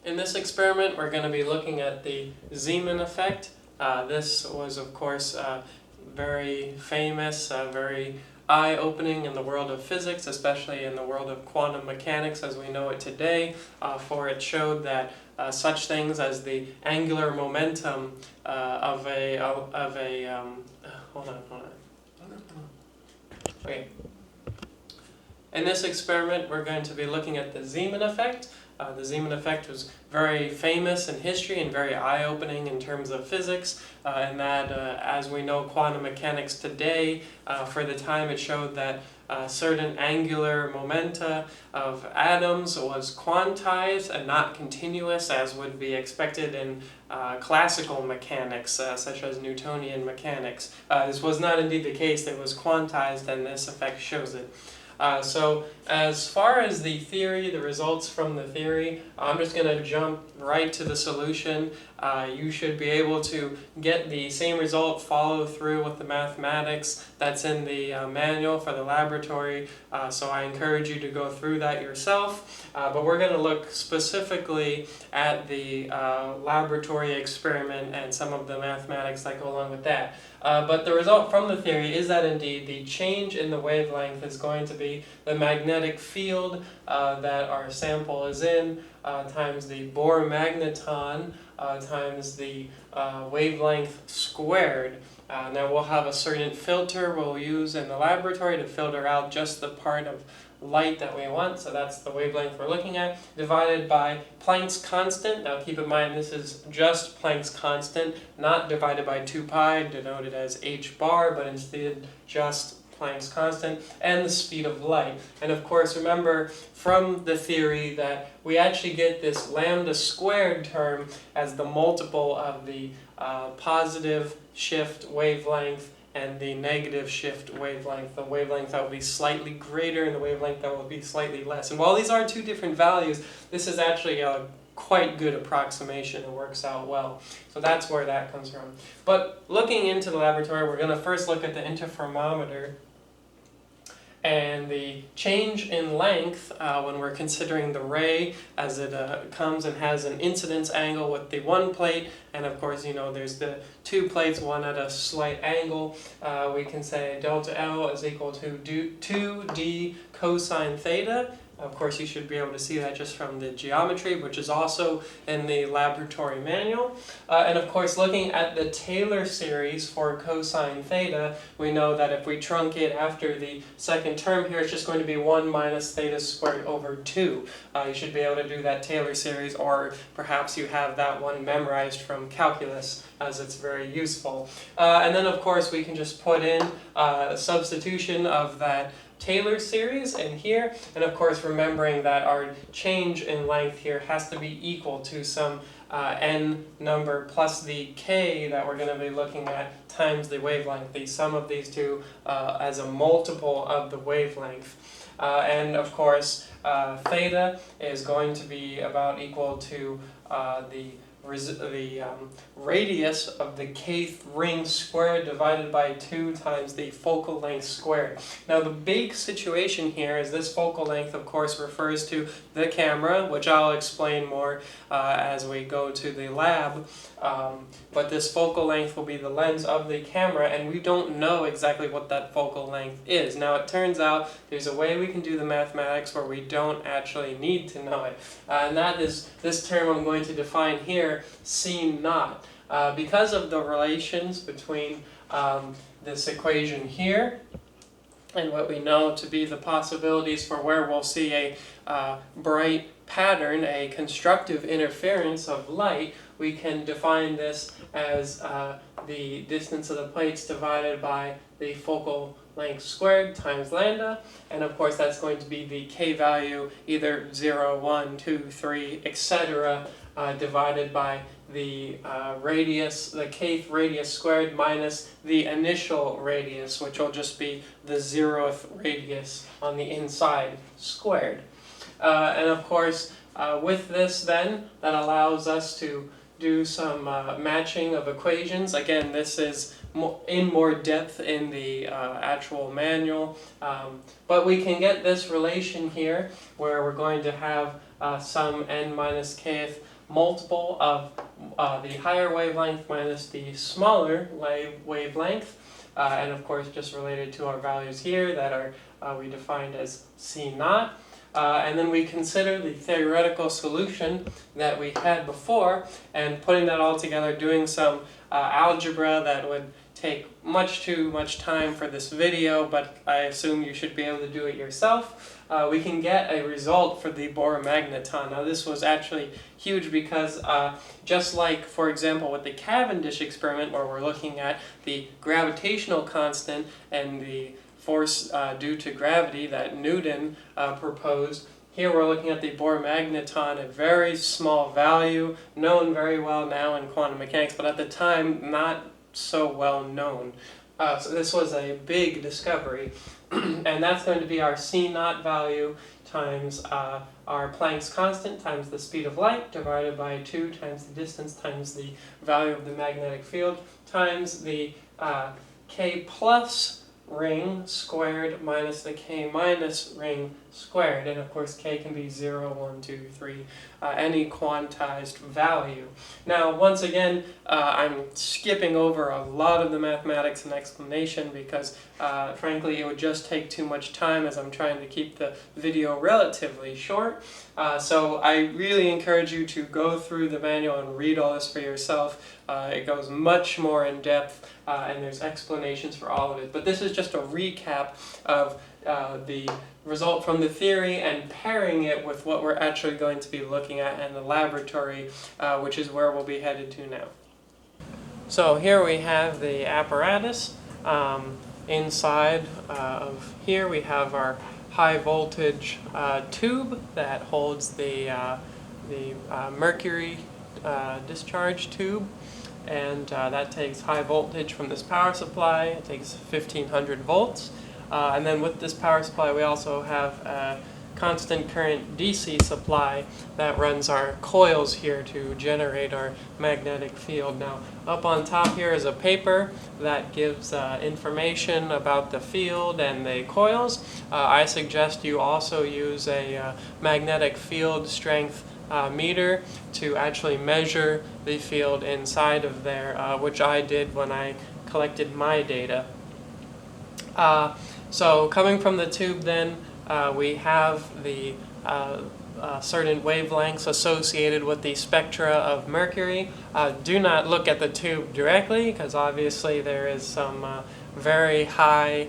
In this experiment, we're going to be looking at the Zeeman effect. This was, of course, very famous, very eye-opening in the world of physics, especially in the world of quantum mechanics as we know it today, for it showed that such things as the angular momentum hold on. Okay. In this experiment, we're going to be looking at the Zeeman effect. The Zeeman effect was very famous in history and very eye-opening in terms of physics, and that, as we know quantum mechanics today, for the time it showed that certain angular momenta of atoms was quantized and not continuous as would be expected in classical mechanics, such as Newtonian mechanics. This was not indeed the case. It was quantized, and this effect shows it. So as far as the theory, the results from the theory, I'm just going to jump right to the solution. You should be able to get the same result, follow through with the mathematics that's in the manual for the laboratory, so I encourage you to go through that yourself. But we're going to look specifically at the laboratory experiment and some of the mathematics that go along with that. But the result from the theory is that indeed the change in the wavelength is going to be the magnetic field that our sample is in, times the Bohr magneton, times the wavelength squared. Now we'll have a certain filter we'll use in the laboratory to filter out just the part of light that we want, so that's the wavelength we're looking at, divided by Planck's constant. Now keep in mind this is just Planck's constant, not divided by 2 pi, denoted as h bar, but instead just Planck's constant, and the speed of light. And of course remember from the theory that we actually get this lambda squared term as the multiple of the positive shift wavelength and the negative shift wavelength, the wavelength that will be slightly greater and the wavelength that will be slightly less. And while these are two different values, this is actually a quite good approximation. It works out well. So that's where that comes from. But looking into the laboratory, we're going to first look at the interferometer. And the change in length, when we're considering the ray as it comes and has an incidence angle with the one plate, and of course, you know, there's the 2 plates, one at a slight angle, we can say delta L is equal to 2d cosine theta. Of course, you should be able to see that just from the geometry, which is also in the laboratory manual. And of course, looking at the Taylor series for cosine theta, we know that if we truncate after the second term here, it's just going to be 1 minus theta squared over 2. You should be able to do that Taylor series, or perhaps you have that one memorized from calculus, as it's very useful. And then, of course, we can just put in a substitution of that Taylor series in here, and of course remembering that our change in length here has to be equal to some n number plus the k that we're going to be looking at times the wavelength, the sum of these two as a multiple of the wavelength. And of course theta is going to be about equal to the radius of the kth ring squared divided by 2 times the focal length squared. Now the big situation here is this focal length, of course, refers to the camera, which I'll explain more as we go to the lab. But this focal length will be the lens of the camera, and we don't know exactly what that focal length is. Now it turns out there's a way we can do the mathematics where we don't actually need to know it. And that is this term I'm going to define here, C naught. Because of the relations between this equation here and what we know to be the possibilities for where we'll see a bright pattern, a constructive interference of light, we can define this as the distance of the plates divided by the focal length squared times lambda, and of course that's going to be the k value, either 0, 1, 2, 3, etc., divided by the radius, the kth radius squared minus the initial radius, which will just be the 0th radius on the inside squared. And of course, with this then, that allows us to do some matching of equations. Again, this is in more depth in the actual manual, but we can get this relation here where we're going to have some n minus kth multiple of the higher wavelength minus the smaller wavelength. And of course, just related to our values here that are we defined as C naught. And then we consider the theoretical solution that we had before, and putting that all together, doing some algebra that would take much too much time for this video, but I assume you should be able to do it yourself. We can get a result for the Bohr-magneton. Now this was actually huge because just like, for example, with the Cavendish experiment where we're looking at the gravitational constant and the force due to gravity that Newton proposed, here we're looking at the Bohr-magneton, a very small value, known very well now in quantum mechanics, but at the time not so well known. So this was a big discovery, and that's going to be our C naught value times our Planck's constant times the speed of light divided by 2 times the distance times the value of the magnetic field times the K plus ring squared minus the K minus ring squared. And of course K can be 0, 1, 2, 3, any quantized value. Now once again, I'm skipping over a lot of the mathematics and explanation because frankly it would just take too much time as I'm trying to keep the video relatively short. So I really encourage you to go through the manual and read all this for yourself. It goes much more in depth and there's explanations for all of it. But this is just a recap of the result from the theory and pairing it with what we're actually going to be looking at in the laboratory, which is where we'll be headed to now. So here we have the apparatus. Inside of here we have our high voltage tube that holds the mercury discharge tube, and that takes high voltage from this power supply. It takes 1500 volts. And then with this power supply we also have a constant current DC supply that runs our coils here to generate our magnetic field. Now up on top here is a paper that gives information about the field and the coils. I suggest you also use a magnetic field strength meter to actually measure the field inside of there, which I did when I collected my data. So coming from the tube then, we have the certain wavelengths associated with the spectra of mercury. Do not look at the tube directly because obviously there is some very high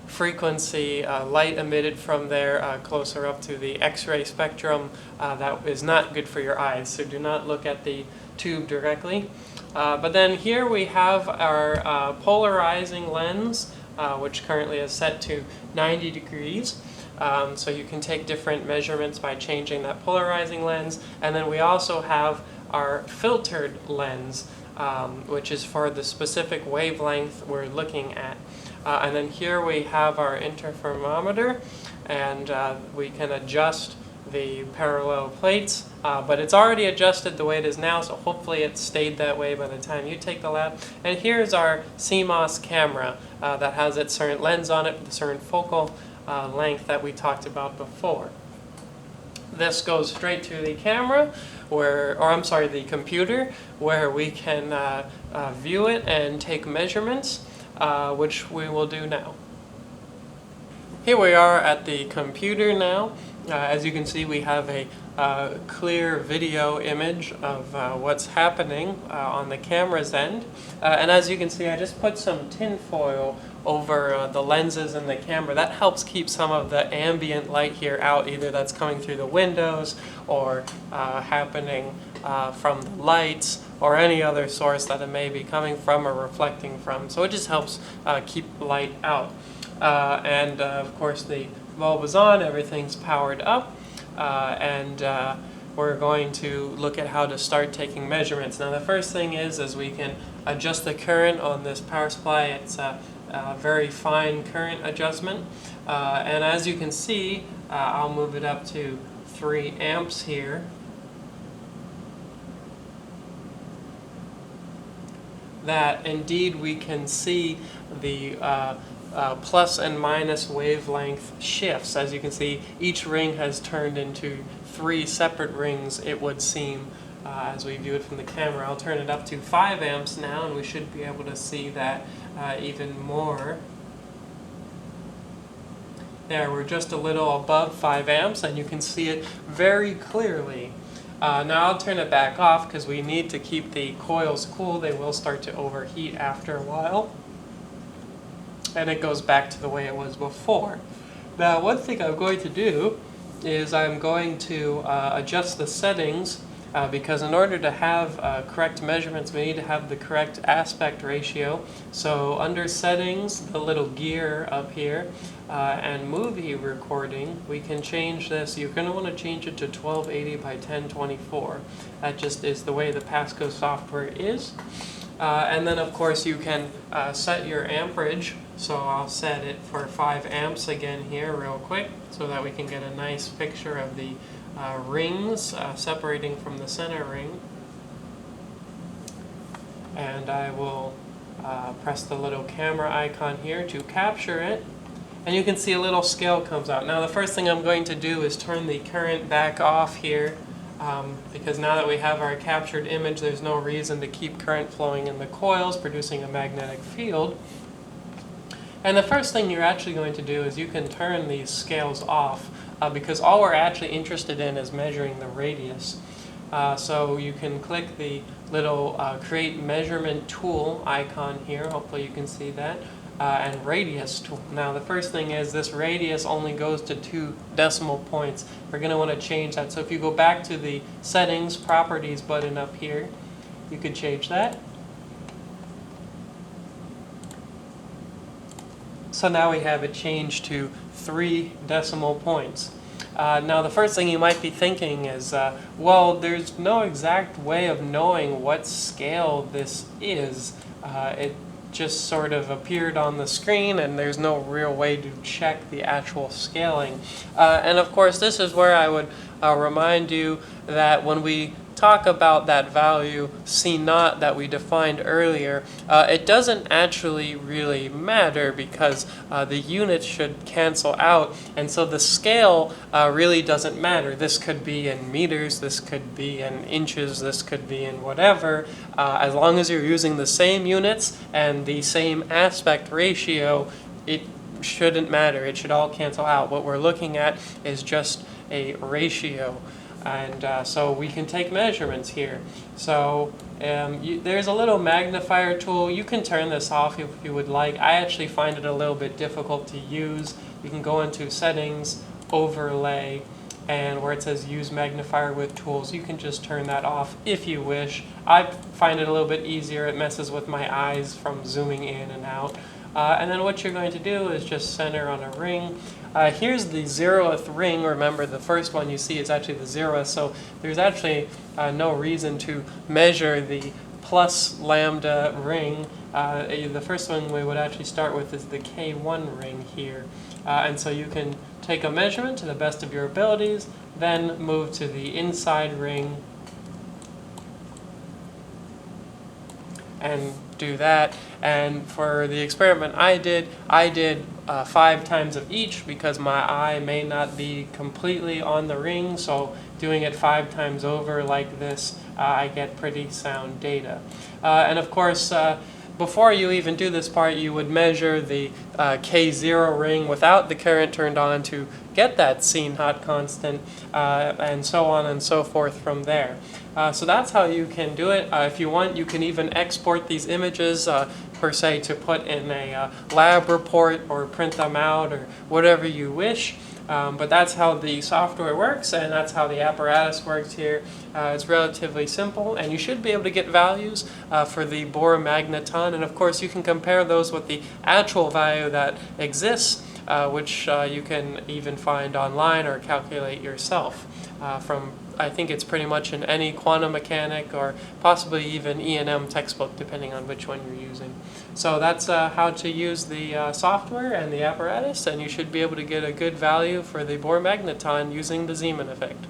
frequency light emitted from there closer up to the X-ray spectrum that is not good for your eyes, so do not look at the tube directly. But then here we have our polarizing lens, which currently is set to 90 degrees. So you can take different measurements by changing that polarizing lens. And then we also have our filtered lens, which is for the specific wavelength we're looking at. And then here we have our interferometer, and we can adjust the parallel plates, but it's already adjusted the way it is now, so hopefully it stayed that way by the time you take the lab. And here's our CMOS camera that has its certain lens on it with a certain focal length that we talked about before. This goes straight to the camera, the computer, where we can view it and take measurements, which we will do now. Here we are at the computer now. As you can see, we have a clear video image of what's happening on the camera's end. And as you can see, I just put some tin foil over the lenses in the camera. That helps keep some of the ambient light here out, either that's coming through the windows or happening from the lights or any other source that it may be coming from or reflecting from. So it just helps keep light out. And of course the bulb is on, everything's powered up, and we're going to look at how to start taking measurements. Now the first thing is we can adjust the current on this power supply. It's a very fine current adjustment, and as you can see, I'll move it up to 3 amps here. That indeed we can see the plus and minus wavelength shifts. As you can see, each ring has turned into 3 separate rings, it would seem, as we view it from the camera. I'll turn it up to 5 amps now, and we should be able to see that even more. There, we're just a little above 5 amps, and you can see it very clearly. Now I'll turn it back off because we need to keep the coils cool. They will start to overheat after a while. And it goes back to the way it was before. Now, one thing I'm going to do is I'm going to adjust the settings because in order to have correct measurements, we need to have the correct aspect ratio. So under settings, the little gear up here, and movie recording, we can change this. You're going to want to change it to 1280 by 1024. That just is the way the Pasco software is. And then of course you can set your amperage. So I'll set it for 5 amps again here real quick so that we can get a nice picture of the rings separating from the center ring. And I will press the little camera icon here to capture it. And you can see a little scale comes out. Now the first thing I'm going to do is turn the current back off here because now that we have our captured image, there's no reason to keep current flowing in the coils, producing a magnetic field. And the first thing you're actually going to do is you can turn these scales off because all we're actually interested in is measuring the radius. So you can click the little Create Measurement Tool icon here, hopefully you can see that, and Radius Tool. Now the first thing is this radius only goes to 2 decimal points. We're going to want to change that. So if you go back to the Settings, Properties button up here, you could change that. So now we have it changed to 3 decimal points. Now the first thing you might be thinking is, well, there's no exact way of knowing what scale this is. It just sort of appeared on the screen and there's no real way to check the actual scaling. And of course this is where I would remind you that when we talk about that value C0 that we defined earlier, it doesn't actually really matter because the units should cancel out, and so the scale really doesn't matter. This could be in meters, this could be in inches, this could be in whatever. As long as you're using the same units and the same aspect ratio, it shouldn't matter. It should all cancel out. What we're looking at is just a ratio. And so we can take measurements here. So there's a little magnifier tool. You can turn this off if you would like. I actually find it a little bit difficult to use. You can go into Settings, Overlay, and where it says Use Magnifier with Tools, you can just turn that off if you wish. I find it a little bit easier. It messes with my eyes from zooming in and out. And then what you're going to do is just center on a ring. Here's the 0th ring. Remember, the first one you see is actually the 0th, so there's actually no reason to measure the plus lambda ring. The first one we would actually start with is the K1 ring here. And so you can take a measurement to the best of your abilities, then move to the inside ring and do that. And for the experiment I did 5 times of each because my eye may not be completely on the ring, so doing it 5 times over like this, I get pretty sound data. And of course, before you even do this part, you would measure the K0 ring without the current turned on to get that C0 constant, and so on and so forth from there. So that's how you can do it. If you want, you can even export these images per se to put in a lab report or print them out or whatever you wish. But that's how the software works, and that's how the apparatus works here. It's relatively simple, and you should be able to get values for the Bohr magneton, and of course you can compare those with the actual value that exists, which you can even find online or calculate yourself from, I think it's pretty much in any quantum mechanic or possibly even E&M textbook, depending on which one you're using. So that's how to use the software and the apparatus, and you should be able to get a good value for the Bohr magneton using the Zeeman effect.